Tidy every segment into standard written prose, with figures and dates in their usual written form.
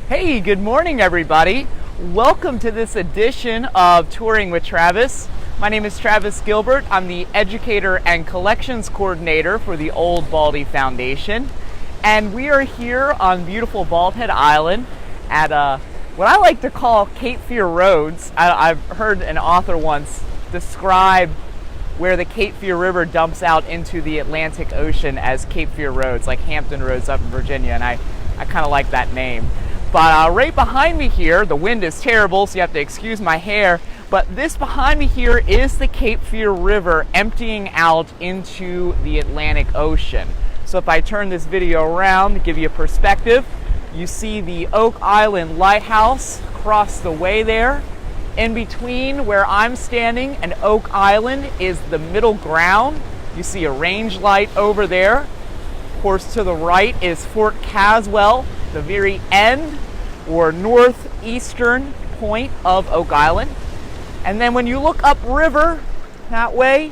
Hey, good morning everybody. Welcome to this edition of Touring with Travis. My name is Travis Gilbert. I'm the Educator and Collections Coordinator for the Old Baldy Foundation. And we are here on beautiful Bald Head Island at what I like to call Cape Fear Roads. I've heard an author once describe where the Cape Fear River dumps out into the Atlantic Ocean as Cape Fear Roads, like Hampton Roads up in Virginia, and I kind of like that name. But right behind me here, the wind is terrible, so you have to excuse my hair, but this behind me here is the Cape Fear River emptying out into the Atlantic Ocean. So if I turn this video around to give you a perspective, you see the Oak Island Lighthouse across the way there. In between where I'm standing and Oak Island is the middle ground. You see a range light over there. Of course, to the right is Fort Caswell, the very end or northeastern point of Oak Island. And then when you look upriver that way,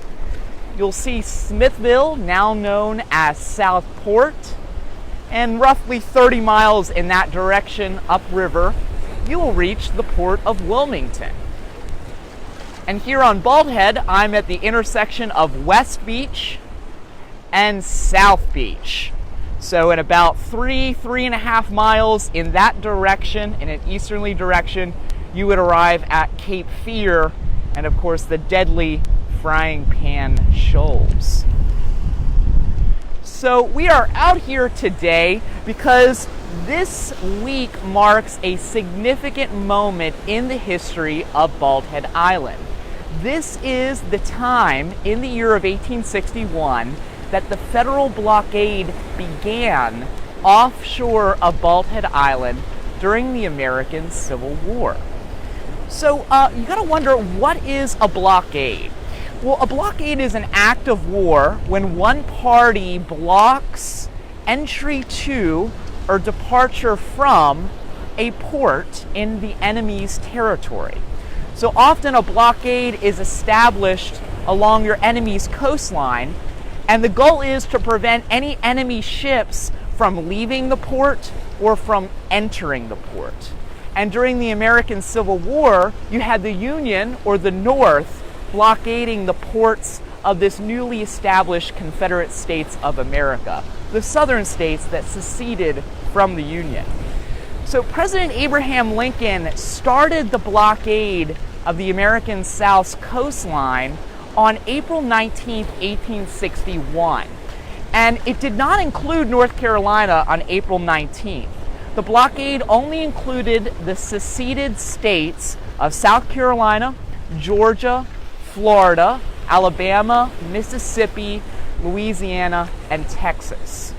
you'll see Smithville, now known as Southport. And roughly 30 miles in that direction upriver, you will reach the port of Wilmington. And here on Bald Head, I'm at the intersection of West Beach and South Beach. So in about three and a half miles in that direction, in an easterly direction, you would arrive at Cape Fear and of course the deadly Frying Pan Shoals. So we are out here today because this week marks a significant moment in the history of Bald Head Island. This is the time in the year of 1861 that the federal blockade began offshore of Bald Head Island during the American Civil War. So you gotta wonder, what is a blockade? Well, a blockade is an act of war when one party blocks entry to or departure from a port in the enemy's territory. So often a blockade is established along your enemy's coastline, and the goal is to prevent any enemy ships from leaving the port or from entering the port. And during the American Civil War, you had the Union, or the North, blockading the ports of this newly established Confederate States of America, the southern states that seceded from the Union. So President Abraham Lincoln started the blockade of the American South's coastline on April 19, 1861. And it did not include North Carolina on April 19th. The blockade only included the seceded states of South Carolina, Georgia, Florida, Alabama, Mississippi, Louisiana, and Texas.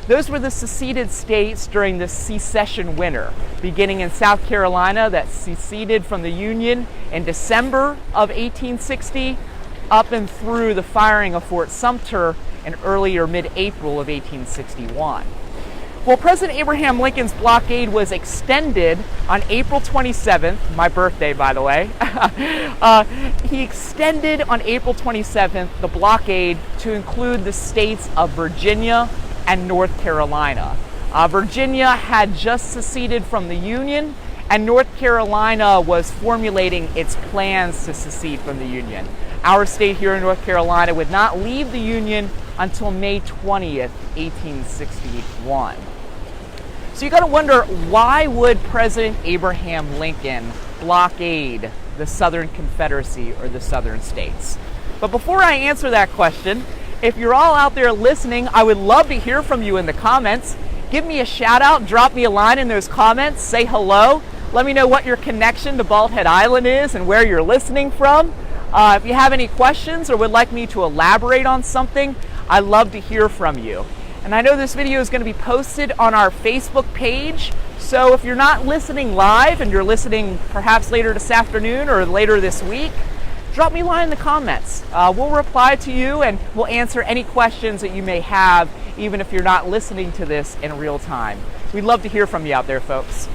Those were the seceded states during the secession winter, beginning in South Carolina that seceded from the Union in December of 1860, up and through the firing of Fort Sumter in early or mid-April of 1861. Well, President Abraham Lincoln's blockade was extended on April 27th, my birthday, by the way. He extended on April 27th the blockade to include the states of Virginia and North Carolina. Virginia had just seceded from the Union, and North Carolina was formulating its plans to secede from the Union. Our state here in North Carolina would not leave the Union until May 20th, 1861. So you gotta wonder, why would President Abraham Lincoln blockade the Southern Confederacy or the Southern states? But before I answer that question, if you're all out there listening, I would love to hear from you in the comments. Give me a shout out, drop me a line in those comments, say hello. Let me know what your connection to Bald Head Island is and where you're listening from. If you have any questions or would like me to elaborate on something, I'd love to hear from you. And I know this video is going to be posted on our Facebook page, so if you're not listening live and you're listening perhaps later this afternoon or later this week, drop me a line in the comments. We'll reply to you and we'll answer any questions that you may have, even if you're not listening to this in real time. We'd love to hear from you out there, folks.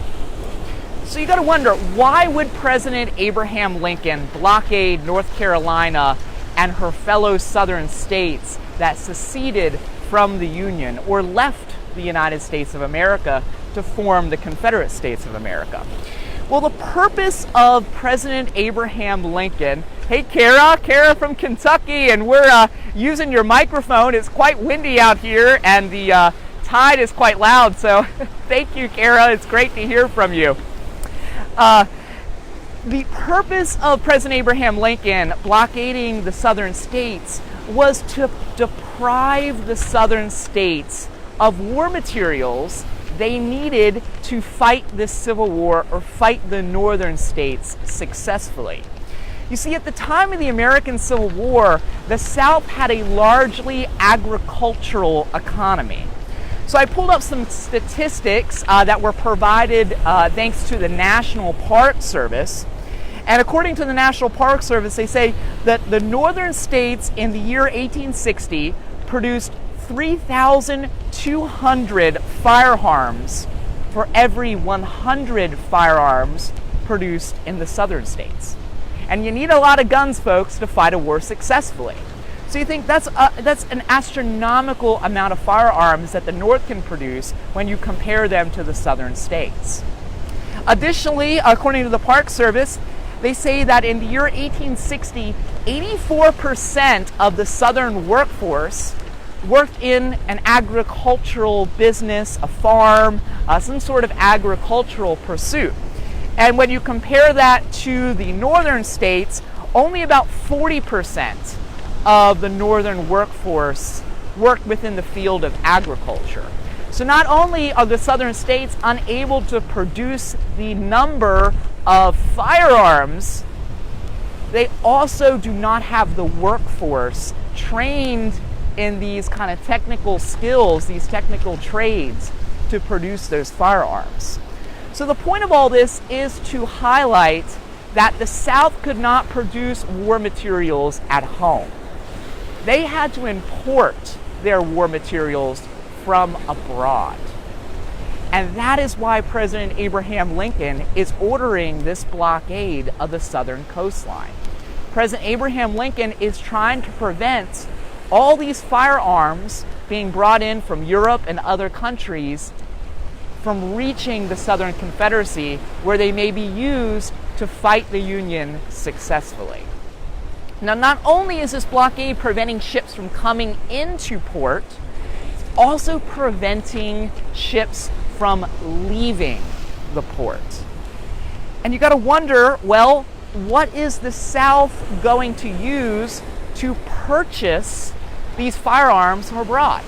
So you got to wonder, why would President Abraham Lincoln blockade North Carolina and her fellow southern states that seceded from the Union or left the United States of America to form the Confederate States of America. Well, the purpose of President Abraham Lincoln, hey Kara from Kentucky, and we're using your microphone. It's quite windy out here, and the tide is quite loud, so thank you, Kara. It's great to hear from you. The purpose of President Abraham Lincoln blockading the southern states was to deprive the southern states of war materials they needed to fight this civil war or fight the northern states successfully. You see, at the time of the American Civil War, the South had a largely agricultural economy. So I pulled up some statistics that were provided thanks to the National Park Service. And according to the National Park Service, they say that the northern states in the year 1860 produced 3,200 firearms for every 100 firearms produced in the southern states. And you need a lot of guns, folks, to fight a war successfully. So you think that's an astronomical amount of firearms that the North can produce when you compare them to the southern states. Additionally, according to the Park Service, they say that in the year 1860, 84% of the southern workforce worked in an agricultural business, a farm, some sort of agricultural pursuit. And when you compare that to the northern states, only about 40% of the northern workforce worked within the field of agriculture. So not only are the southern states unable to produce the number of firearms, they also do not have the workforce trained in these kind of technical skills, these technical trades to produce those firearms. So the point of all this is to highlight that the South could not produce war materials at home. They had to import their war materials from abroad. And that is why President Abraham Lincoln is ordering this blockade of the southern coastline. President Abraham Lincoln is trying to prevent all these firearms being brought in from Europe and other countries from reaching the Southern Confederacy, where they may be used to fight the Union successfully. Now, not only is this blockade preventing ships from coming into port, it's also preventing ships from leaving the port. And you got to wonder, well, what is the South going to use to purchase these firearms from abroad?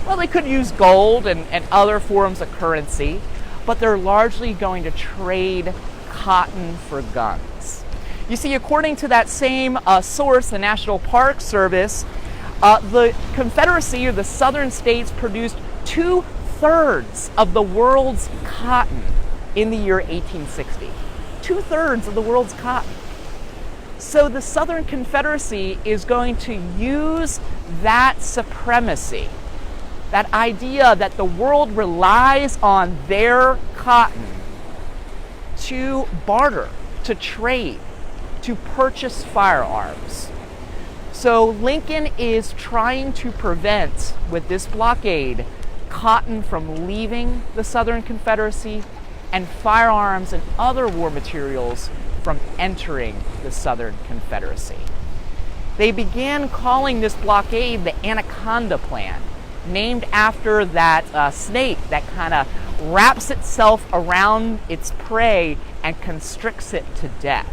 Well, they could use gold and other forms of currency, but they're largely going to trade cotton for guns. You see, according to that same source, the National Park Service, the Confederacy, or the southern states, produced 2/3 of the world's cotton in the year 1860. 2/3 of the world's cotton. So the Southern Confederacy is going to use that supremacy, that idea that the world relies on their cotton, to barter, to trade, to purchase firearms. So Lincoln is trying to prevent, with this blockade, cotton from leaving the Southern Confederacy and firearms and other war materials from entering the Southern Confederacy. They began calling this blockade the Anaconda Plan, named after that snake that kind of wraps itself around its prey and constricts it to death.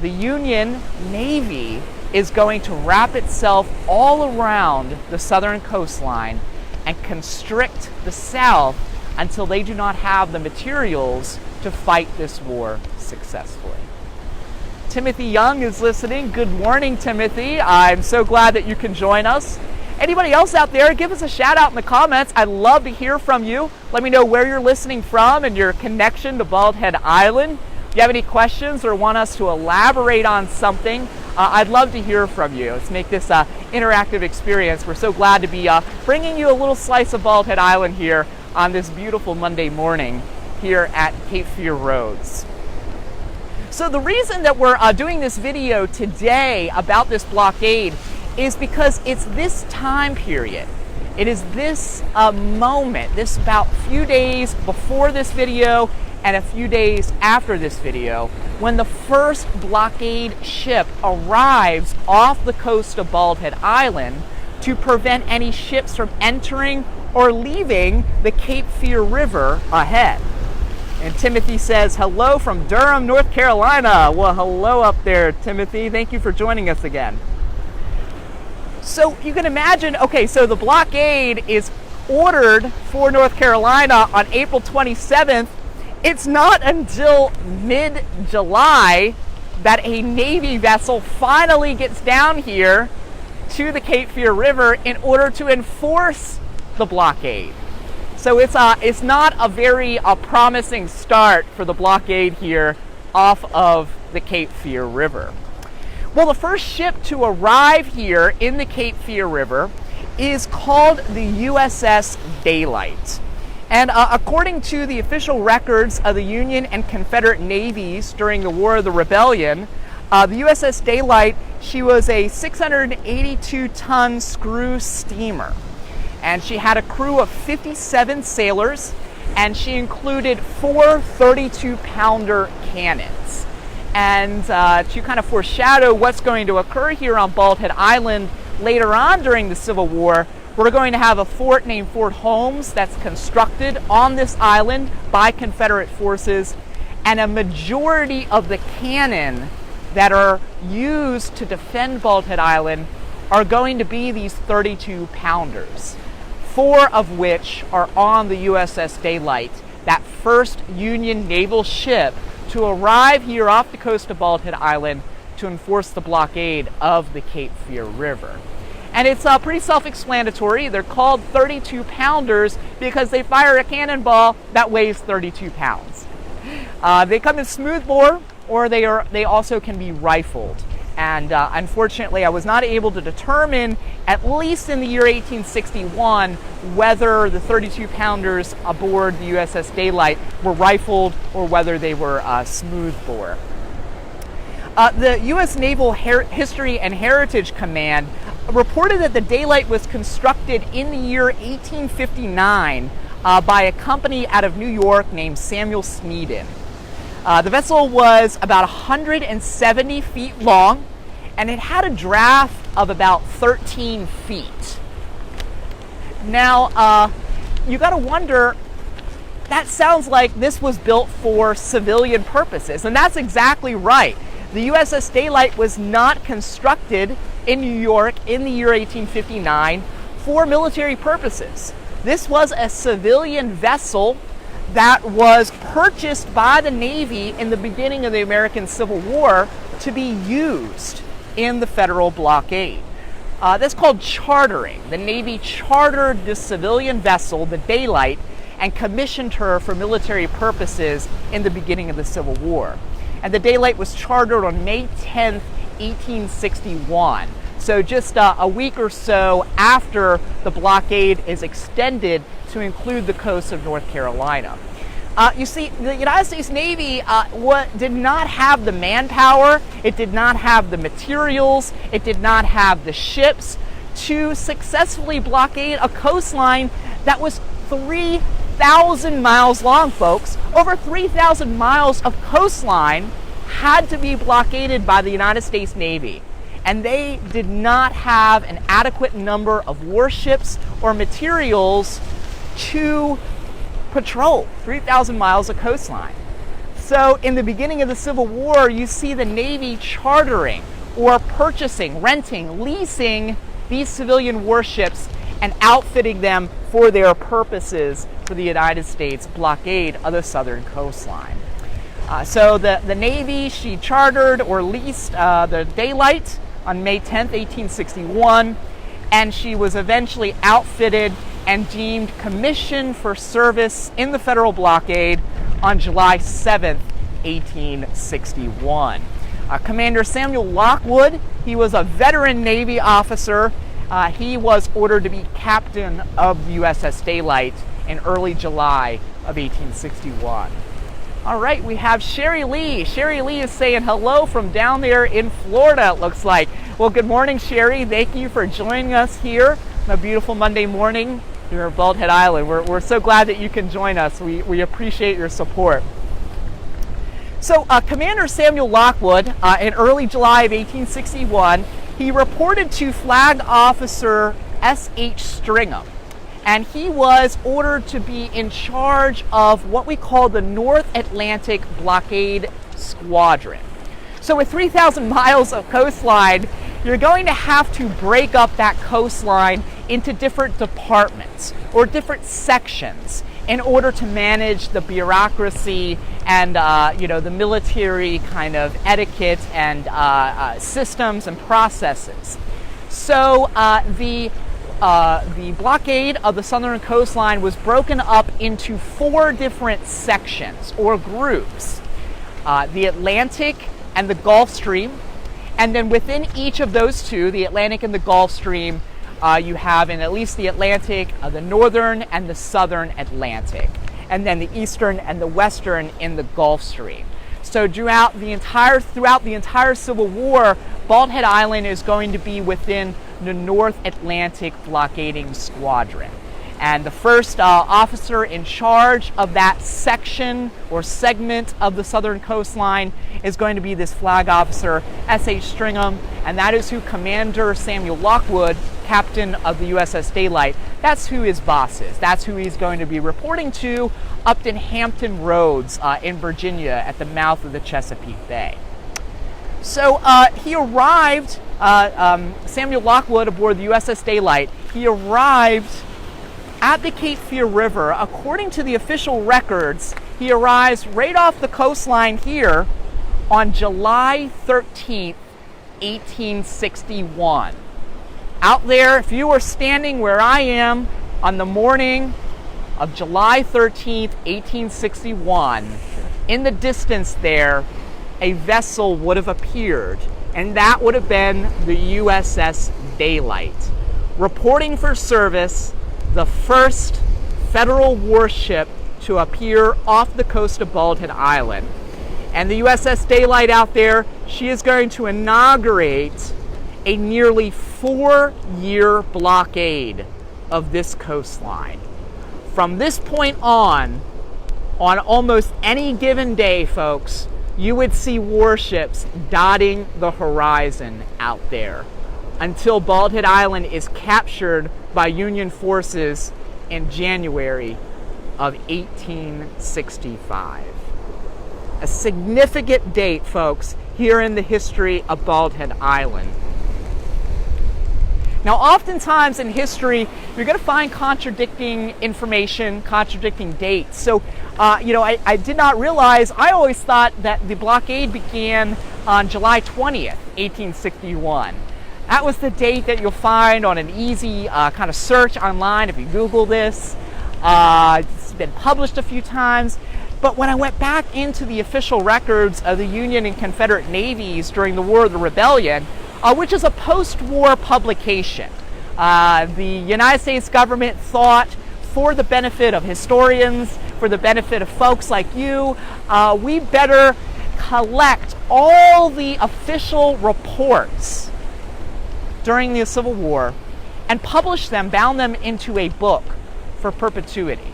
The Union Navy is going to wrap itself all around the southern coastline and constrict the South until they do not have the materials to fight this war successfully. Timothy Young is listening. Good morning, Timothy. I'm so glad that you can join us. Anybody else out there, give us a shout out in the comments. I'd love to hear from you. Let me know where you're listening from and your connection to Bald Head Island. If you have any questions or want us to elaborate on something, I'd love to hear from you. Let's make this an interactive experience. We're so glad to be bringing you a little slice of Bald Head Island here on this beautiful Monday morning here at Cape Fear Roads. So the reason that we're doing this video today about this blockade is because it's this time period. It is this moment, this about few days before this video and a few days after this video, when the first blockade ship arrives off the coast of Bald Head Island to prevent any ships from entering or leaving the Cape Fear River ahead. And Timothy says, hello from Durham, North Carolina. Well, hello up there, Timothy. Thank you for joining us again. So you can imagine, okay, so the blockade is ordered for North Carolina on April 27th. It's not until mid-July that a Navy vessel finally gets down here to the Cape Fear River in order to enforce the blockade. So it's not a very promising start for the blockade here off of the Cape Fear River. Well, the first ship to arrive here in the Cape Fear River is called the USS Daylight. And according to the official records of the Union and Confederate navies during the War of the Rebellion, the USS Daylight, she was a 682-ton screw steamer. And she had a crew of 57 sailors, and she included 4 32-pounder cannons. And to kind of foreshadow what's going to occur here on Bald Head Island later on during the Civil War, we're going to have a fort named Fort Holmes that's constructed on this island by Confederate forces, and a majority of the cannon that are used to defend Bald Head Island are going to be these 32-pounders, 4 of which are on the USS Daylight, that first Union naval ship to arrive here off the coast of Bald Head Island to enforce the blockade of the Cape Fear River. And it's pretty self-explanatory. They're called 32-pounders because they fire a cannonball that weighs 32 pounds. They come in smoothbore, or they also can be rifled. And unfortunately, I was not able to determine, at least in the year 1861, whether the 32-pounders aboard the USS Daylight were rifled or whether they were smoothbore. The U.S. Naval History and Heritage Command reported that the Daylight was constructed in the year 1859 by a company out of New York named Samuel Sneeden. The vessel was about 170 feet long, and it had a draft of about 13 feet. Now, you got to wonder, that sounds like this was built for civilian purposes, and that's exactly right. The USS Daylight was not constructed in New York in the year 1859 for military purposes. This was a civilian vessel that was purchased by the Navy in the beginning of the American Civil War to be used in the federal blockade. That's called chartering. The Navy chartered this civilian vessel, the Daylight, and commissioned her for military purposes in the beginning of the Civil War. And the Daylight was chartered on May 10th, 1861. So just a week or so after the blockade is extended to include the coast of North Carolina. You see, the United States Navy did not have the manpower, it did not have the materials, it did not have the ships to successfully blockade a coastline that was 3,000 miles long, folks. Over 3,000 miles of coastline had to be blockaded by the United States Navy. And they did not have an adequate number of warships or materials to patrol 3,000 miles of coastline. So in the beginning of the Civil War, you see the Navy chartering or purchasing, renting, leasing these civilian warships and outfitting them for their purposes for the United States blockade of the southern coastline. So the Navy, she chartered or leased the Daylight on May 10th, 1861, and she was eventually outfitted and deemed commissioned for service in the federal blockade on July 7th, 1861. Commander Samuel Lockwood, he was a veteran Navy officer. He was ordered to be captain of the USS Daylight in early July of 1861. All right, we have Sherry Lee. Sherry Lee is saying hello from down there in Florida, it looks like. Well, good morning, Sherry. Thank you for joining us here a beautiful Monday morning here at Bald Head Island. We're so glad that you can join us. We appreciate your support. So Commander Samuel Lockwood, in early July of 1861, he reported to Flag Officer S.H. Stringham, and he was ordered to be in charge of what we call the North Atlantic Blockade Squadron. So with 3,000 miles of coastline, you're going to have to break up that coastline into different departments or different sections in order to manage the bureaucracy and the military kind of etiquette and systems and processes. So the blockade of the southern coastline was broken up into 4 different sections or groups: the Atlantic and the Gulf Stream, and then within each of those two, the Atlantic and the Gulf Stream, you have in at least the Atlantic, the northern and the southern Atlantic, and then the eastern and the western in the Gulf Stream. So throughout the entire Civil War, Bald Head Island is going to be within the North Atlantic Blockading Squadron. And the first officer in charge of that section or segment of the southern coastline is going to be this Flag Officer S.H. Stringham, and that is who Commander Samuel Lockwood, captain of the USS Daylight, that's who his boss is. That's who he's going to be reporting to up in Hampton Roads in Virginia at the mouth of the Chesapeake Bay. So he arrived, Samuel Lockwood aboard the USS Daylight, he arrived at the Cape Fear River. According to the official records, he arrives right off the coastline here on July 13th, 1861. Out there, if you were standing where I am on the morning of July 13th, 1861, in the distance there, a vessel would have appeared, and that would have been the USS Daylight, reporting for service, the first federal warship to appear off the coast of Bald Head Island. And the USS Daylight out there, she is going to inaugurate a nearly 4-year blockade of this coastline. From this point on almost any given day, folks, you would see warships dotting the horizon out there until Bald Head Island is captured by Union forces in January of 1865. A significant date, folks, here in the history of Bald Head Island. Now, oftentimes in history, you're going to find contradicting information, contradicting dates. So, I did not realize, I always thought that the blockade began on July 20th, 1861. That was the date that you'll find on an easy kind of search online if you Google this. It's been published a few times. But when I went back into the official records of the Union and Confederate navies during the War of the Rebellion, which is a post-war publication, the United States government thought, for the benefit of historians, for the benefit of folks like you, we better collect all the official reports during the Civil War and publish them, bound them into a book for perpetuity.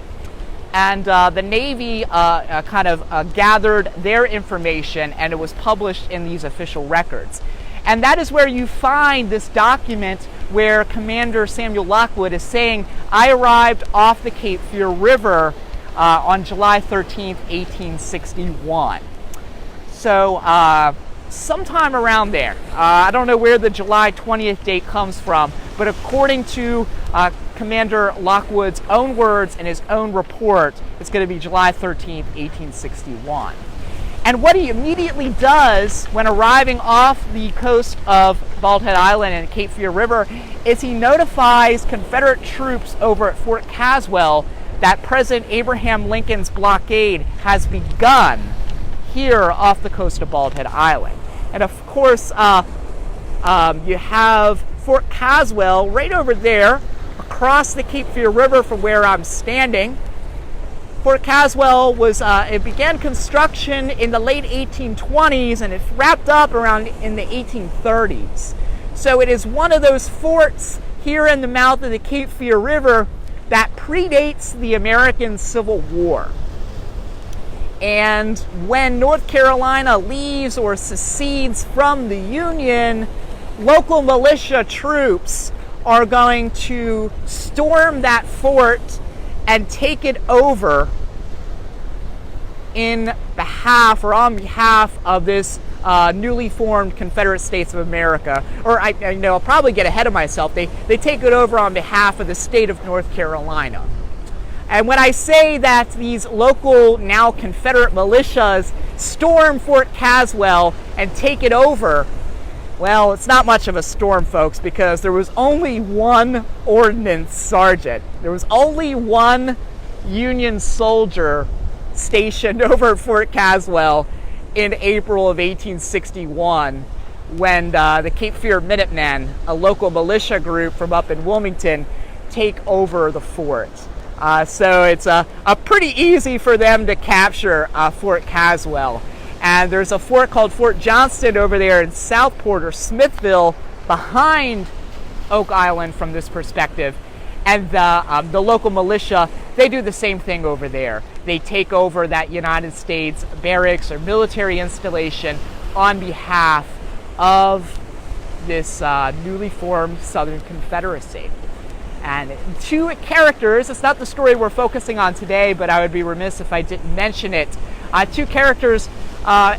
And the Navy gathered their information, and it was published in these official records. And that is where you find this document where Commander Samuel Lockwood is saying, I arrived off the Cape Fear River on July 13th, 1861. So sometime around there. I don't know where the July 20th date comes from, but according to Commander Lockwood's own words and his own report, it's going to be July 13th, 1861. And what he immediately does when arriving off the coast of Bald Head Island and Cape Fear River is he notifies Confederate troops over at Fort Caswell that President Abraham Lincoln's blockade has begun here off the coast of Bald Head Island. And of course, you have Fort Caswell right over there across the Cape Fear River from where I'm standing. Fort Caswell it began construction in the late 1820s and it wrapped up around in the 1830s. So it is one of those forts here in the mouth of the Cape Fear River that predates the American Civil War. And when North Carolina leaves or secedes from the Union, local militia troops are going to storm that fort and take it over in behalf or on behalf of this newly formed Confederate States of America. Or I'll probably get ahead of myself. They take it over on behalf of the state of North Carolina. And when I say that these local, now Confederate militias storm Fort Caswell and take it over, well, it's not much of a storm, folks, because there was only one ordnance sergeant. There was only one Union soldier stationed over at Fort Caswell in April of 1861 when the Cape Fear Minutemen, a local militia group from up in Wilmington, take over the fort. So it's pretty easy for them to capture Fort Caswell. And there's a fort called Fort Johnston over there in Southport or Smithville behind Oak Island from this perspective. And the local militia, they do the same thing over there. They take over that United States barracks or military installation on behalf of this newly formed Southern Confederacy. And two characters, it's not the story we're focusing on today, but I would be remiss if I didn't mention it. Two characters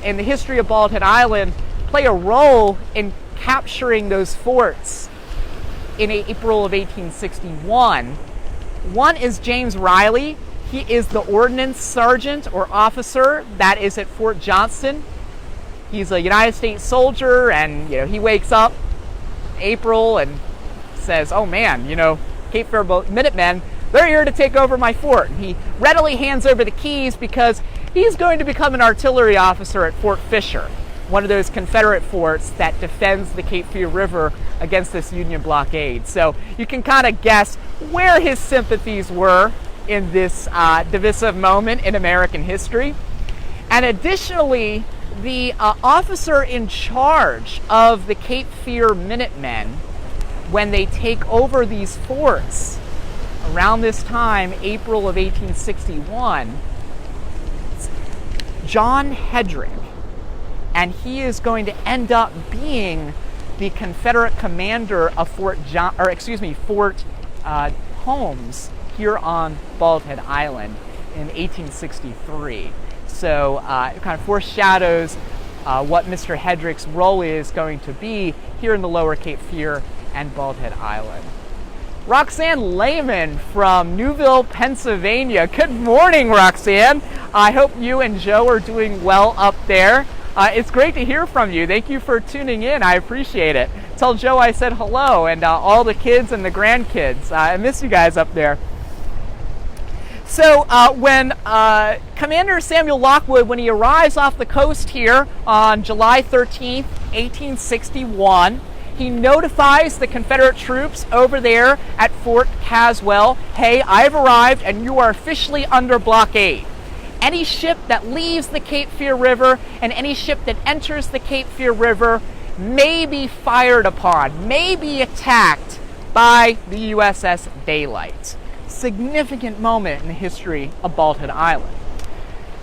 in the history of Bald Head Island play a role in capturing those forts in April of 1861. One is James Riley. He is the ordnance sergeant or officer that is at Fort Johnston. He's a United States soldier, and he wakes up in April and says, "Oh man, Cape Fear Minutemen, they're here to take over my fort." And he readily hands over the keys because he's going to become an artillery officer at Fort Fisher, one of those Confederate forts that defends the Cape Fear River against this Union blockade. So you can kind of guess where his sympathies were in this divisive moment in American history. And additionally, the officer in charge of the Cape Fear Minutemen, when they take over these forts around this time, April of 1861, John Hedrick, and he is going to end up being the Confederate commander of Fort Holmes here on Bald Head Island in 1863. So it kind of foreshadows what Mr. Hedrick's role is going to be here in the Lower Cape Fear and Bald Head Island. Roxanne Lehman from Newville, Pennsylvania. Good morning, Roxanne. I hope you and Joe are doing well up there. It's great to hear from you. Thank you for tuning in. I appreciate it. Tell Joe I said hello, and all the kids and the grandkids. I miss you guys up there. So when Commander Samuel Lockwood, when he arrives off the coast here on July 13th, 1861, he notifies the Confederate troops over there at Fort Caswell, "Hey, I've arrived and you are officially under blockade. Any ship that leaves the Cape Fear River and any ship that enters the Cape Fear River may be fired upon, may be attacked by the USS Daylight." Significant moment in the history of Bald Head Island.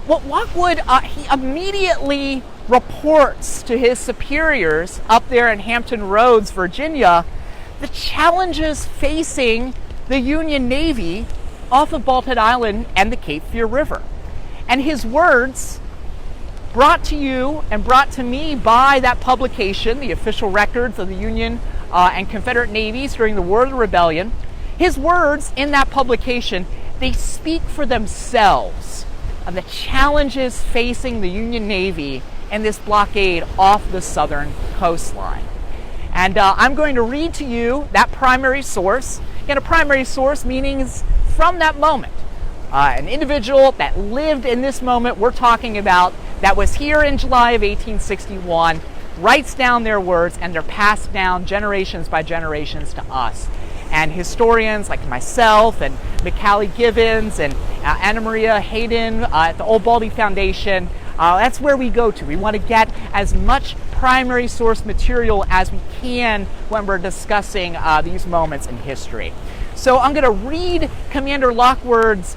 Well, Lockwood, he immediately reports to his superiors up there in Hampton Roads, Virginia, the challenges facing the Union Navy off of Bald Head Island and the Cape Fear River. And his words, brought to you and brought to me by that publication, the official records of the Union and Confederate navies during the War of the Rebellion, his words in that publication, they speak for themselves of the challenges facing the Union Navy and this blockade off the southern coastline. And I'm going to read to you that primary source. Again, a primary source meaning from that moment. An individual that lived in this moment we're talking about, that was here in July of 1861, writes down their words, and they're passed down generations by generations to us. And historians like myself and McCallie Givens and Anna Maria Hayden at the Old Baldy Foundation, that's where we go to. We want to get as much primary source material as we can when we're discussing these moments in history. So I'm going to read Commander Lockwood's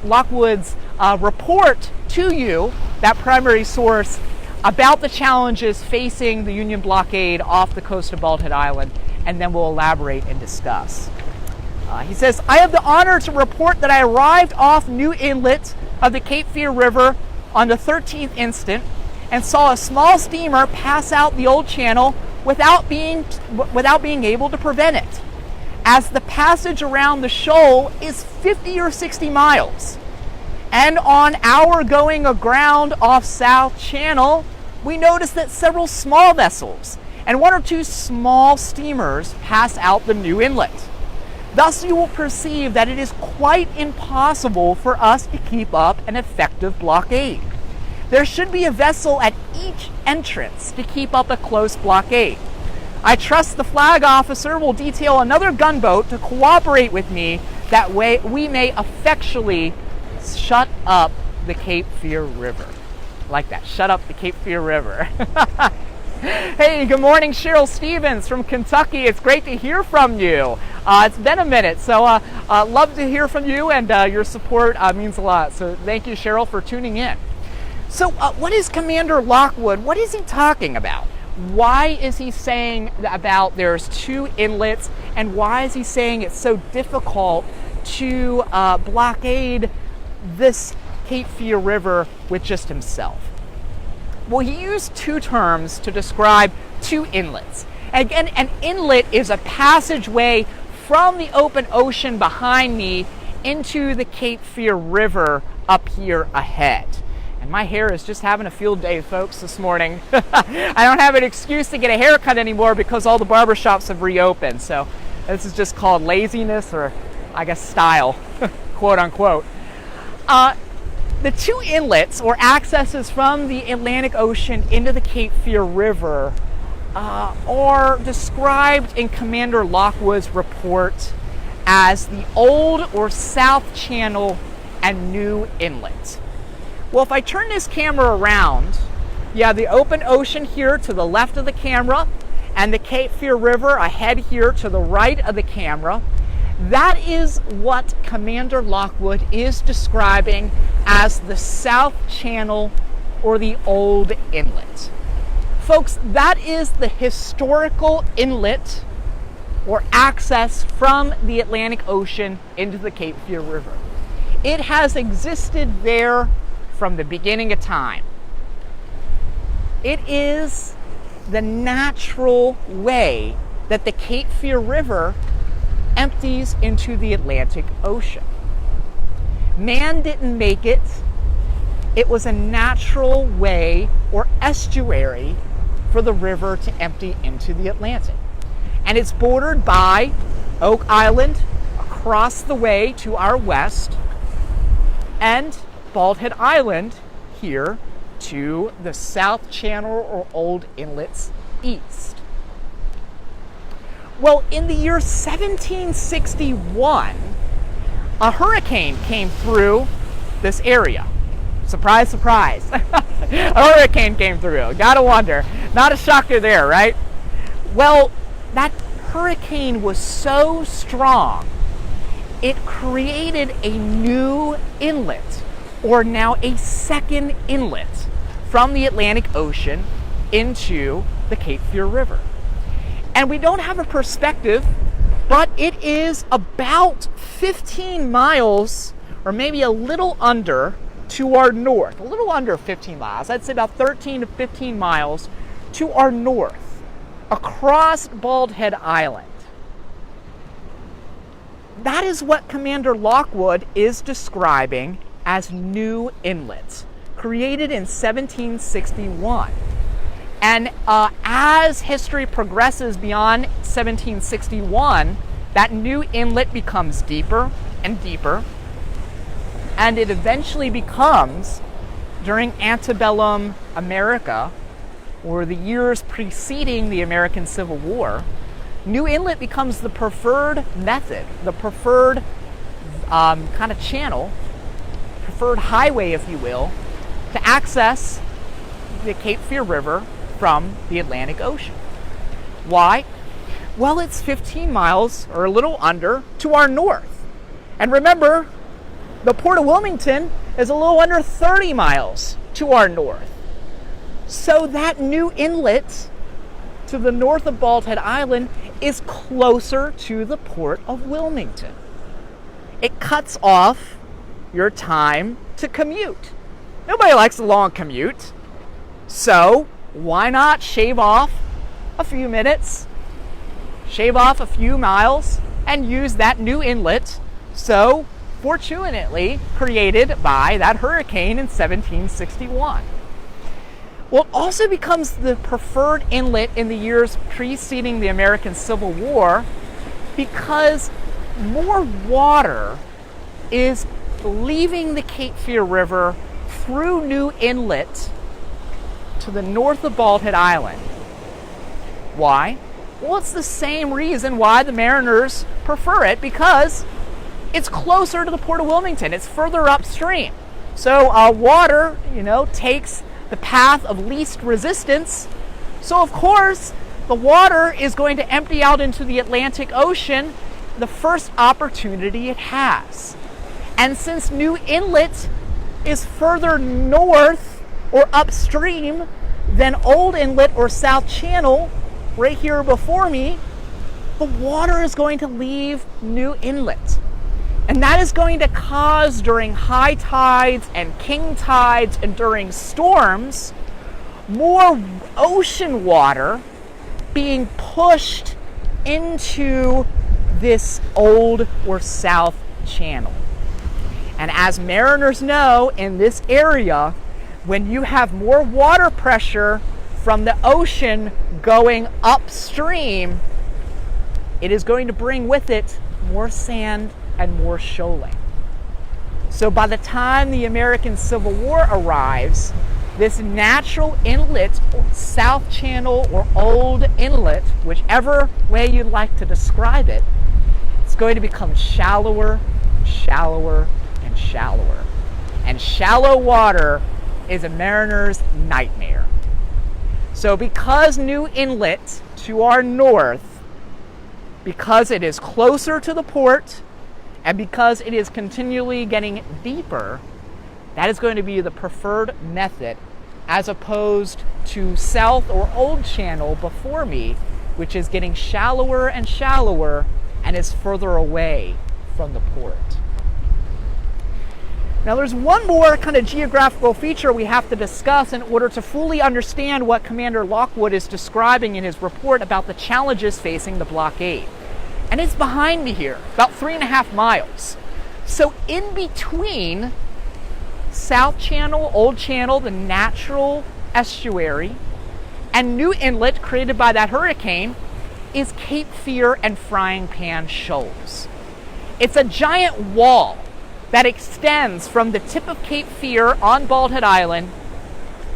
report to you, that primary source, about the challenges facing the Union blockade off the coast of Bald Head Island, and then we'll elaborate and discuss. He says, I have the honor to report that I arrived off New Inlet of the Cape Fear River on the 13th instant and saw a small steamer pass out the old channel without being able to prevent it, as the passage around the shoal is 50 or 60 miles. And on our going aground off South Channel, we noticed that several small vessels and one or two small steamers pass out the new inlet. Thus you will perceive that it is quite impossible for us to keep up an effective blockade. There should be a vessel at each entrance to keep up a close blockade. I trust the flag officer will detail another gunboat to cooperate with me, that way we may effectually shut up the Cape Fear River. I like that, shut up the Cape Fear River. Hey, good morning, Cheryl Stevens from Kentucky. It's great to hear from you. It's been a minute, so love to hear from you, and your support means a lot. So thank you, Cheryl, for tuning in. So what is Commander Lockwood, what is he talking about? Why is he saying about there's two inlets, and why is he saying it's so difficult to blockade this Cape Fear River with just himself? Well, he used two terms to describe two inlets. Again, an inlet is a passageway from the open ocean behind me into the Cape Fear River up here ahead. And my hair is just having a field day, folks, this morning. I don't have an excuse to get a haircut anymore because all the barbershops have reopened. So this is just called laziness, or I guess style, quote unquote. The two inlets, or accesses from the Atlantic Ocean into the Cape Fear River, are described in Commander Lockwood's report as the Old or South Channel and New Inlet. Well, if I turn this camera around, you have the open ocean here to the left of the camera, and the Cape Fear River ahead here to the right of the camera. That is what Commander Lockwood is describing as the South Channel, or the Old Inlet. Folks, that is the historical inlet or access from the Atlantic Ocean into the Cape Fear River. It has existed there from the beginning of time. It is the natural way that the Cape Fear River empties into the Atlantic Ocean. Man didn't make it. It was a natural way or estuary for the river to empty into the Atlantic. And it's bordered by Oak Island across the way to our west, and Bald Head Island here to the South Channel or Old Inlet's east. Well, in the year 1761, a hurricane came through this area. Surprise, surprise. A hurricane came through. Gotta wonder. Not a shocker there, right? Well, that hurricane was so strong, it created a new inlet, or now a second inlet, from the Atlantic Ocean into the Cape Fear River. And we don't have a perspective, but it is about 15 miles, or maybe a little under, to our north. A little under 15 miles. I'd say about 13 to 15 miles to our north, across Bald Head Island. That is what Commander Lockwood is describing as new inlets, created in 1761. And as history progresses beyond 1761, that new inlet becomes deeper and deeper, and it eventually becomes, during antebellum America, or the years preceding the American Civil War, New Inlet becomes the preferred method, the preferred kind of channel, preferred highway, if you will, to access the Cape Fear River from the Atlantic Ocean. Why? Well, it's 15 miles or a little under to our north. And remember, the port of Wilmington is a little under 30 miles to our north. So that new inlet to the north of Bald Head Island is closer to the port of Wilmington. It cuts off your time to commute. Nobody likes a long commute. So why not shave off a few minutes, shave off a few miles, and use that new inlet, so fortunately created by that hurricane in 1761. Well, it also becomes the preferred inlet in the years preceding the American Civil War because more water is leaving the Cape Fear River through New Inlet to the north of Bald Head Island. Why? Well, it's the same reason why the mariners prefer it, because it's closer to the port of Wilmington. It's further upstream. So water, takes the path of least resistance. So of course, the water is going to empty out into the Atlantic Ocean the first opportunity it has. And since New Inlet is further north or upstream than Old Inlet or South Channel, right here before me, the water is going to leave New Inlet. And that is going to cause, during high tides and king tides and during storms, more ocean water being pushed into this Old or South Channel. And as mariners know, in this area, when you have more water pressure from the ocean going upstream, it is going to bring with it more sand and more shoaling. So by the time the American Civil War arrives, this natural inlet, South Channel or Old Inlet, whichever way you'd like to describe it, it's going to become shallower, shallower, and shallower. And shallow water is a mariner's nightmare. So because New Inlet to our north, because it is closer to the port, and because it is continually getting deeper, that is going to be the preferred method, as opposed to South or Old Channel before me, which is getting shallower and shallower and is further away from the port. Now there's one more kind of geographical feature we have to discuss in order to fully understand what Commander Lockwood is describing in his report about the challenges facing the blockade. And it's behind me here, about 3.5 miles. So in between South Channel, Old Channel, the natural estuary, and New Inlet created by that hurricane is Cape Fear and Frying Pan Shoals. It's a giant wall that extends from the tip of Cape Fear on Bald Head Island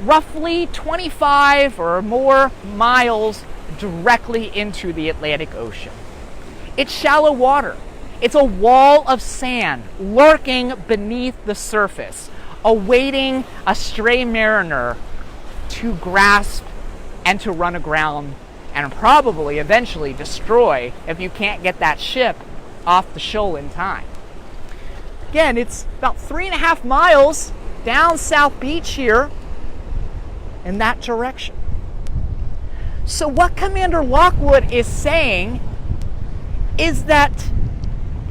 roughly 25 or more miles directly into the Atlantic Ocean. It's shallow water. It's a wall of sand lurking beneath the surface, awaiting a stray mariner to grasp and to run aground and probably eventually destroy if you can't get that ship off the shoal in time. Again, it's about 3.5 miles down South Beach here in that direction. So what Commander Lockwood is saying is that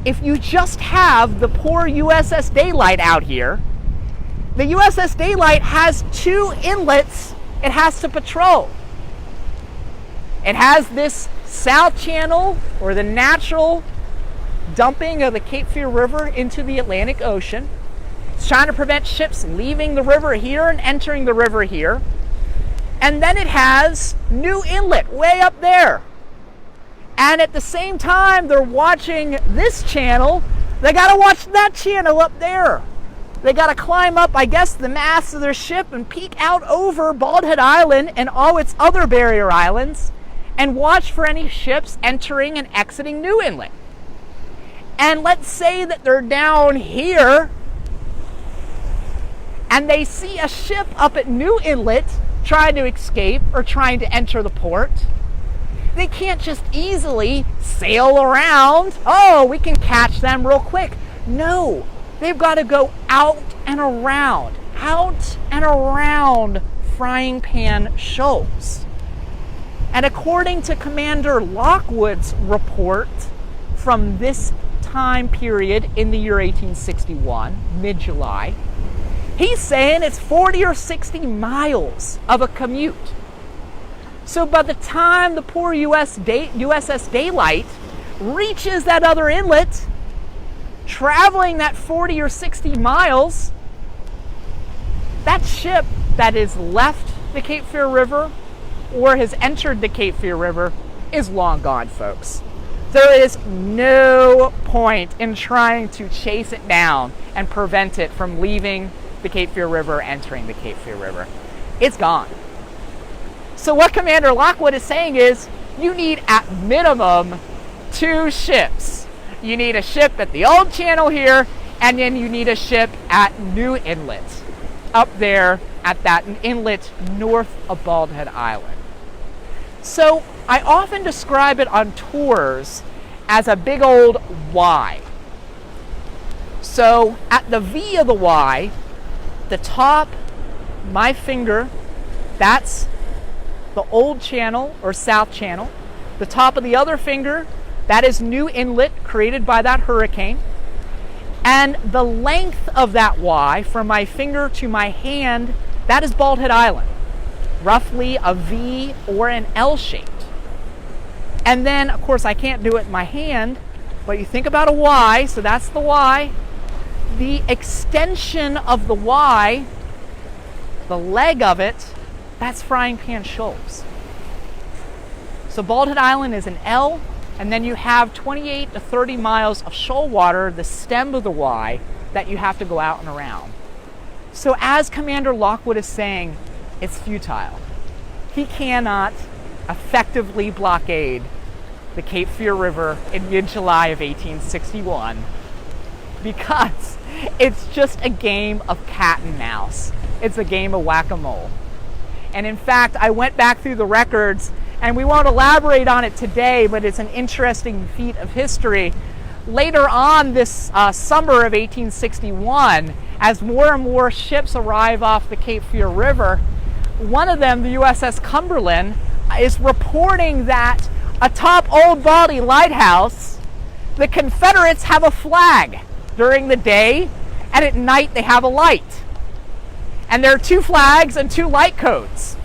if you just have the poor USS Daylight out here, the USS Daylight has 2 inlets it has to patrol. It has this South Channel, or the natural dumping of the Cape Fear River into the Atlantic Ocean. It's trying to prevent ships leaving the river here and entering the river here. And then it has New Inlet way up there. And at the same time they're watching this channel, they got to watch that channel up there. They got to climb up, I guess, the mast of their ship and peek out over Bald Head Island and all its other barrier islands and watch for any ships entering and exiting New Inlet. And let's say that they're down here and they see a ship up at New Inlet trying to escape or trying to enter the port, they can't just easily sail around. Oh, we can catch them real quick. No, they've got to go out and around Frying Pan Shoals. And according to Commander Lockwood's report from this time period in the year 1861, mid-July, he's saying it's 40 or 60 miles of a commute. So by the time the poor USS Daylight reaches that other inlet, traveling that 40 or 60 miles, that ship that has left the Cape Fear River or has entered the Cape Fear River is long gone, folks. There is no point in trying to chase it down and prevent it from leaving the Cape Fear River, entering the Cape Fear River. It's gone. So what Commander Lockwood is saying is, you need at minimum 2 ships. You need a ship at the old channel here, and then you need a ship at New Inlet, up there at that inlet north of Bald Head Island. So I often describe it on tours as a big old Y. So at the V of the Y, the top, my finger, that's the old channel or south channel. The top of the other finger, that is New Inlet, created by that hurricane. And the length of that Y from my finger to my hand, that is Bald Head Island, roughly a V or an L shaped. And then, of course, I can't do it in my hand, but you think about a Y, so that's the Y. The extension of the Y, the leg of it, that's Frying Pan Shoals. So Bald Head Island is an L, and then you have 28 to 30 miles of shoal water, the stem of the Y, that you have to go out and around. So as Commander Lockwood is saying, it's futile. He cannot effectively blockade the Cape Fear River in mid-July of 1861 because it's just a game of cat and mouse. It's a game of whack-a-mole. And in fact, I went back through the records, and we won't elaborate on it today, but it's an interesting feat of history. Later on this summer of 1861, as more and more ships arrive off the Cape Fear River, one of them, the USS Cumberland, is reporting that atop Old Baldy Lighthouse, the Confederates have a flag during the day, and at night they have a light. And there are 2 flags and 2 light codes.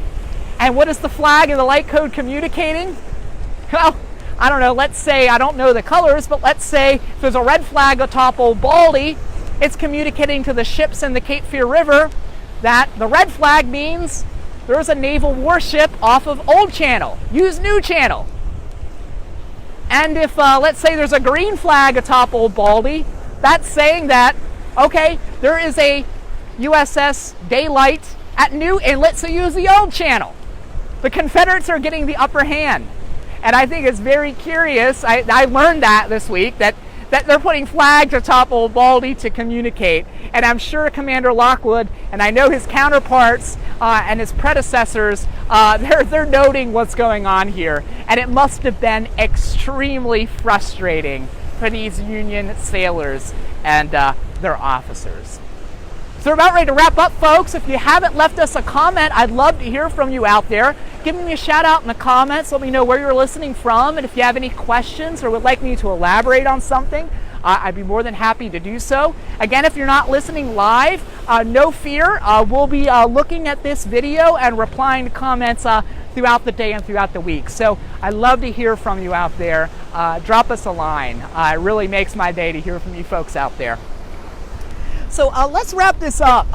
And what is the flag and the light code communicating? Well, I don't know, let's say, I don't know the colors, but let's say if there's a red flag atop Old Baldy, it's communicating to the ships in the Cape Fear River that the red flag means there's a naval warship off of Old Channel. Use New Channel. And if, let's say there's a green flag atop Old Baldy, that's saying that, okay, there is a USS Daylight at New Inlet, so use the Old Channel. The Confederates are getting the upper hand. And I think it's very curious, I learned that this week, that they're putting flags atop Old Baldy to communicate. And I'm sure Commander Lockwood, and I know his counterparts and his predecessors, they're noting what's going on here. And it must have been extremely frustrating for these Union sailors and their officers. So we're about ready to wrap up, folks. If you haven't left us a comment, I'd love to hear from you out there. Give me a shout out in the comments. Let me know where you're listening from. And if you have any questions or would like me to elaborate on something, I'd be more than happy to do so. Again, if you're not listening live, no fear. We'll be looking at this video and replying to comments throughout the day and throughout the week. So I'd love to hear from you out there. Drop us a line. It really makes my day to hear from you folks out there. So let's wrap this up.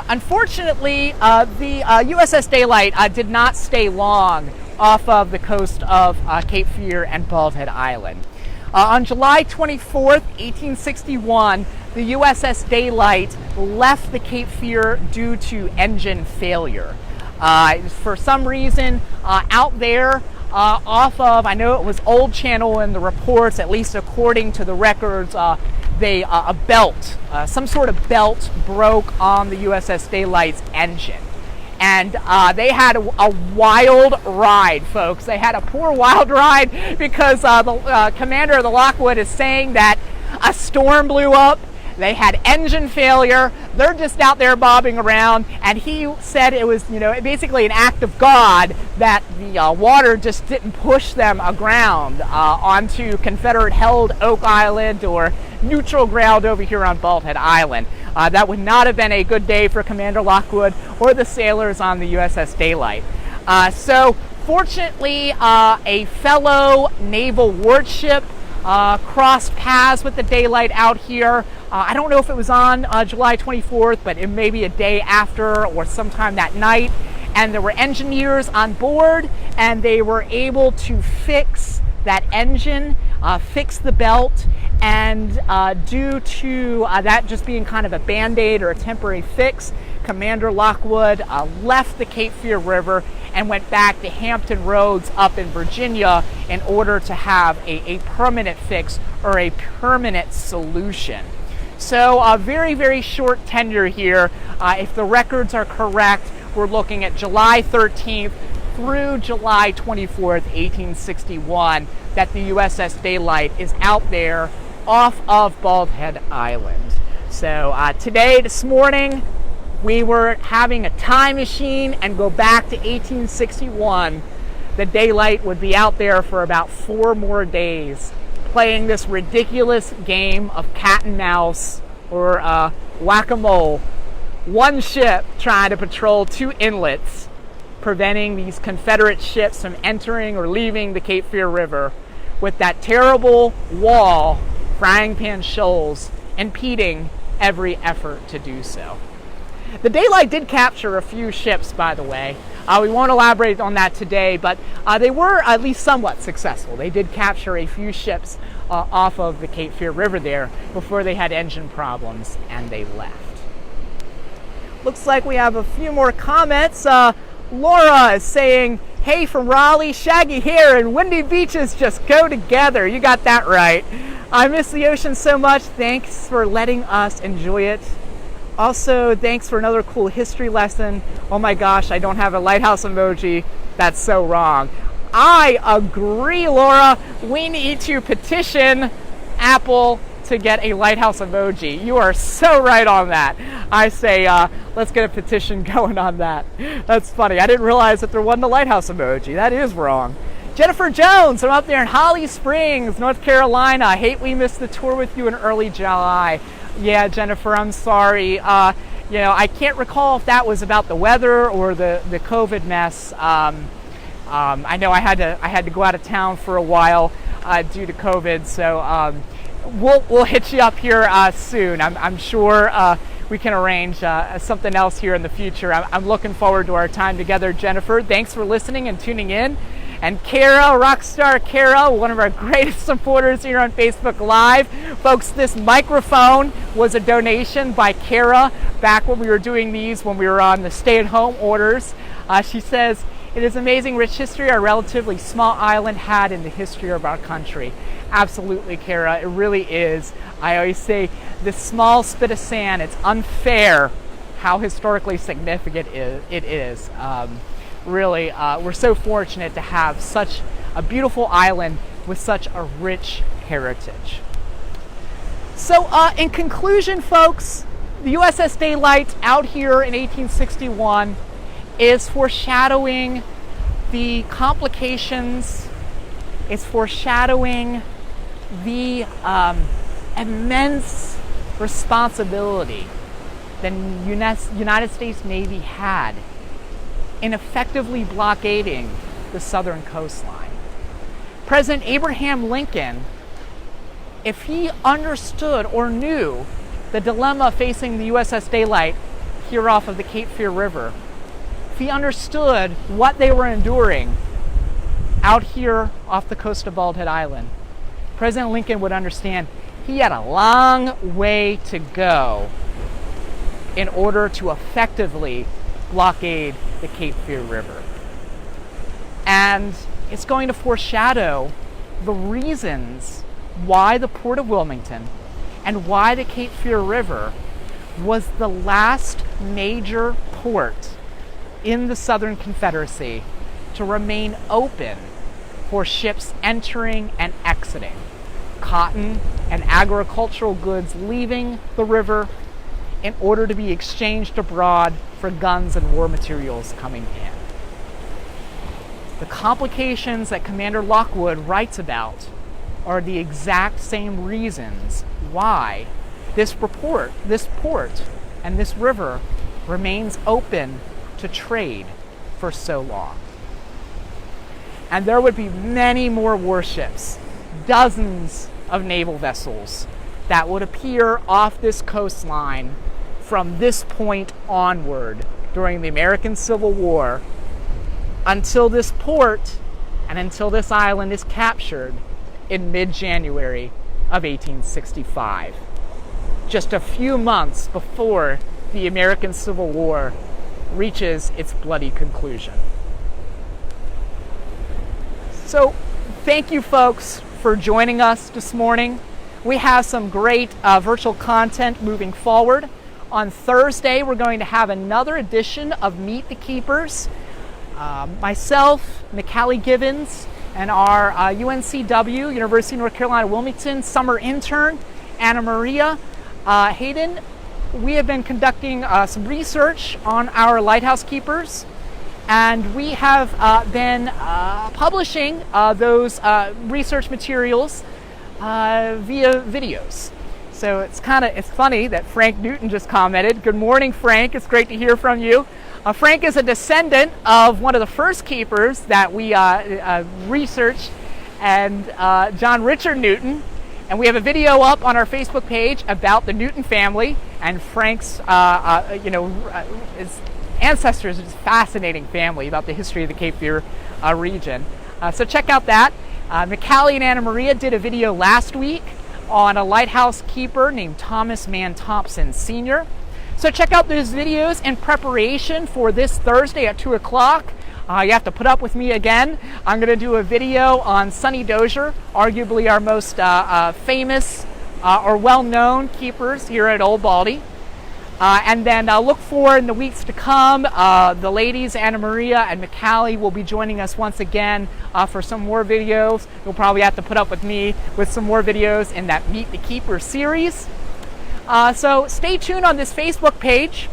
Unfortunately, the USS Daylight did not stay long off of the coast of Cape Fear and Bald Head Island. On July 24th, 1861, the USS Daylight left the Cape Fear due to engine failure. For some reason, out there, off of, I know it was Old Channel in the reports, at least according to the records, a belt, some sort of belt broke on the USS Daylight's engine. And they had a wild ride, folks. They had a poor wild ride because the commander of the Lockwood is saying that a storm blew up. They had engine failure. They're just out there bobbing around, and he said it was, basically an act of God that the water just didn't push them aground onto Confederate-held Oak Island or neutral ground over here on Baldhead Island. That would not have been a good day for Commander Lockwood or the sailors on the USS Daylight. So, fortunately, a fellow naval warship crossed paths with the Daylight out here. I don't know if it was on July 24th, but it may be a day after or sometime that night. And there were engineers on board, and they were able to fix that engine, fix the belt, and due to that just being kind of a band-aid or a temporary fix, Commander Lockwood left the Cape Fear River and went back to Hampton Roads up in Virginia in order to have a permanent fix or a permanent solution. So a very, very short tenure here. If the records are correct, we're looking at July 13th through July 24th, 1861, that the USS Daylight is out there off of Baldhead Island. So this morning, we were having a time machine and go back to 1861. The Daylight would be out there for about 4 more days, playing this ridiculous game of cat and mouse or whack-a-mole. One ship trying to patrol 2 inlets, preventing these Confederate ships from entering or leaving the Cape Fear River, with that terrible wall, Frying Pan Shoals, impeding every effort to do so. The Daylight did capture a few ships, by the way. We won't elaborate on that today, but they were at least somewhat successful. They did capture a few ships off of the Cape Fear River there before they had engine problems and they left. Looks like we have a few more comments. Laura is saying, hey, from Raleigh, shaggy hair and windy beaches just go together. You got that right. I miss the ocean so much. Thanks for letting us enjoy it. Also, thanks for another cool history lesson. Oh my gosh, I don't have a lighthouse emoji. That's so wrong. I agree, Laura. We need to petition Apple to get a lighthouse emoji. You are so right on that. I say, let's get a petition going on that. That's funny. I didn't realize that there wasn't a lighthouse emoji. That is wrong. Jennifer Jones, I'm up there in Holly Springs, North Carolina. I hate we missed the tour with you in early July. Yeah, Jennifer, I'm sorry. I can't recall if that was about the weather or the COVID mess. I know I had to go out of town for a while due to COVID, so we'll hit you up here soon. I'm sure we can arrange something else here in the future. I'm looking forward to our time together, Jennifer. Thanks for listening and tuning in. And Kara, Rockstar Kara, one of our greatest supporters here on Facebook Live. Folks, this microphone was a donation by Kara back when we were doing these, when we were on the stay-at-home orders. She says, it is amazing rich history our relatively small island had in the history of our country. Absolutely, Kara, it really is. I always say, this small spit of sand, it's unfair how historically significant it is. Really, we're so fortunate to have such a beautiful island with such a rich heritage. So in conclusion, folks, the USS Daylight out here in 1861 is foreshadowing the complications, it's foreshadowing the immense responsibility the United States Navy had in effectively blockading the southern coastline. President Abraham Lincoln, if he understood or knew the dilemma facing the USS Daylight here off of the Cape Fear River, if he understood what they were enduring out here off the coast of Baldhead Island, President Lincoln would understand he had a long way to go in order to effectively blockade the Cape Fear River. And it's going to foreshadow the reasons why the Port of Wilmington and why the Cape Fear River was the last major port in the Southern Confederacy to remain open for ships entering and exiting, cotton and agricultural goods leaving the river in order to be exchanged abroad for guns and war materials coming in. The complications that Commander Lockwood writes about are the exact same reasons why this port and this river remains open to trade for so long. And there would be many more warships, dozens of naval vessels that would appear off this coastline from this point onward during the American Civil War until this port and until this island is captured in mid-January of 1865, just a few months before the American Civil War reaches its bloody conclusion. So thank you folks for joining us this morning. We have some great virtual content moving forward. On Thursday, we're going to have another edition of Meet the Keepers. Myself, McCallie Givens, and our UNCW, University of North Carolina, Wilmington, summer intern, Anna Maria Hayden. We have been conducting some research on our lighthouse keepers, and we have been publishing those research materials via videos. So it's funny that Frank Newton just commented. Good morning, Frank. It's great to hear from you. Frank is a descendant of one of the first keepers that we researched, and John Richard Newton. And we have a video up on our Facebook page about the Newton family and Frank's, his ancestors. It's a fascinating family about the history of the Cape Fear region. So check out that. McCallie and Anna Maria did a video last week on a lighthouse keeper named Thomas Mann Thompson Sr. So check out those videos in preparation for this Thursday at 2 o'clock. You have to put up with me again. I'm going to do a video on Sonny Dozier, arguably our most famous or well-known keepers here at Old Baldy. And then look for in the weeks to come, the ladies, Anna Maria and McCallie, will be joining us once again for some more videos. You'll probably have to put up with me with some more videos in that Meet the Keeper series. So stay tuned on this Facebook page.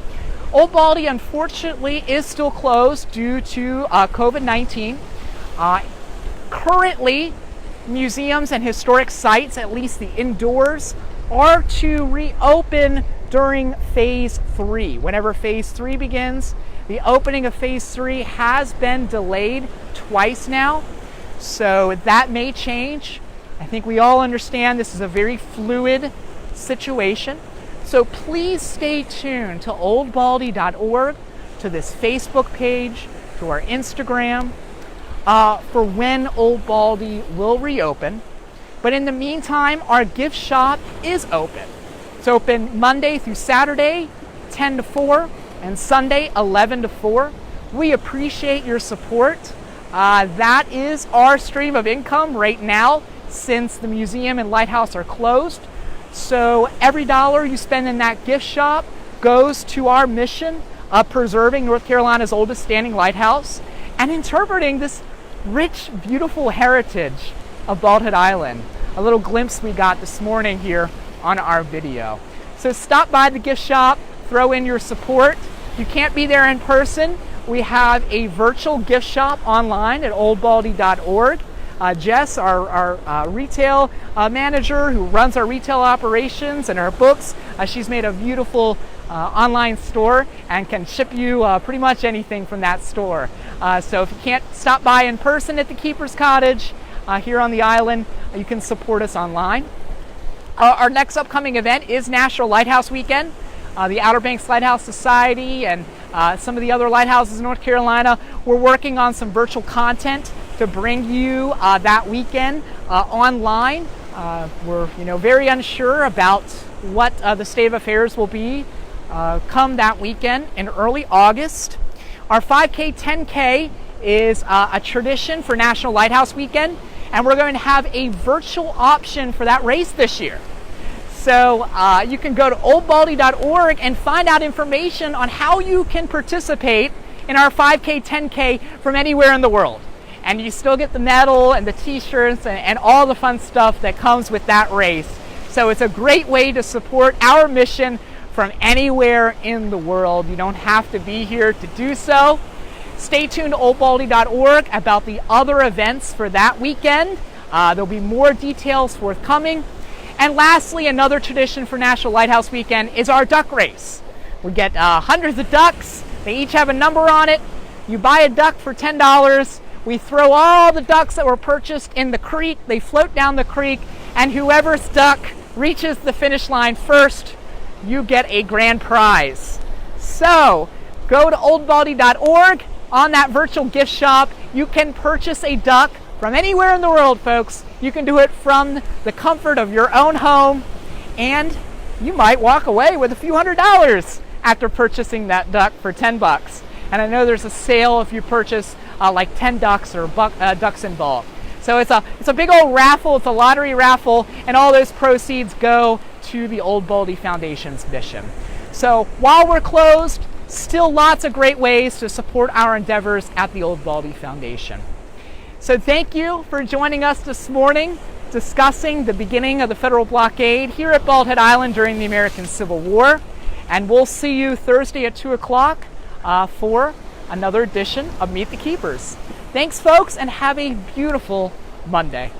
Old Baldy, unfortunately, is still closed due to COVID-19. Currently, museums and historic sites, at least the indoors, are to reopen during Phase 3. Whenever Phase 3 begins, the opening of Phase 3 has been delayed twice now, so that may change. I think we all understand this is a very fluid situation. So please stay tuned to oldbaldy.org, to this Facebook page, to our Instagram, for when Old Baldy will reopen. But in the meantime, our gift shop is open. It's open Monday through Saturday, 10 to 4, and Sunday, 11 to 4. We appreciate your support. That is our stream of income right now, since the museum and lighthouse are closed. So every dollar you spend in that gift shop goes to our mission of preserving North Carolina's oldest standing lighthouse and interpreting this rich, beautiful heritage of Bald Head Island. A little glimpse we got this morning here on our video. So stop by the gift shop, throw in your support. If you can't be there in person, we have a virtual gift shop online at oldbaldy.org. Jess, our retail manager who runs our retail operations and our books, she's made a beautiful online store and can ship you pretty much anything from that store. So if you can't stop by in person at the Keeper's Cottage here on the island, you can support us online. Our next upcoming event is National Lighthouse Weekend. The Outer Banks Lighthouse Society and some of the other lighthouses in North Carolina, we're working on some virtual content to bring you that weekend online. We're very unsure about what the state of affairs will be come that weekend in early August. Our 5K, 10K is a tradition for National Lighthouse Weekend, and we're going to have a virtual option for that race this year. So you can go to oldbaldy.org and find out information on how you can participate in our 5K, 10K from anywhere in the world. And you still get the medal and the t-shirts and all the fun stuff that comes with that race. So it's a great way to support our mission from anywhere in the world. You don't have to be here to do so. Stay tuned to oldbaldy.org about the other events for that weekend. There'll be more details forthcoming. And lastly, another tradition for National Lighthouse Weekend is our duck race. We get hundreds of ducks. They each have a number on it. You buy a duck for $10. We throw all the ducks that were purchased in the creek. They float down the creek, and whoever's duck reaches the finish line first, you get a grand prize. So go to oldbaldy.org. On that virtual gift shop, you can purchase a duck from anywhere in the world, folks. You can do it from the comfort of your own home, and you might walk away with a few $100s after purchasing that duck for $10. And I know there's a sale if you purchase like 10 ducks or ducks in bulk. So it's a big old raffle. It's a lottery raffle, and all those proceeds go to the Old Baldy Foundation's mission. So while we're closed, still lots of great ways to support our endeavors at the Old Baldy Foundation. So thank you for joining us this morning discussing the beginning of the federal blockade here at Bald Head Island during the American Civil War. And we'll see you Thursday at 2 o'clock for another edition of Meet the Keepers. Thanks, folks, and have a beautiful Monday.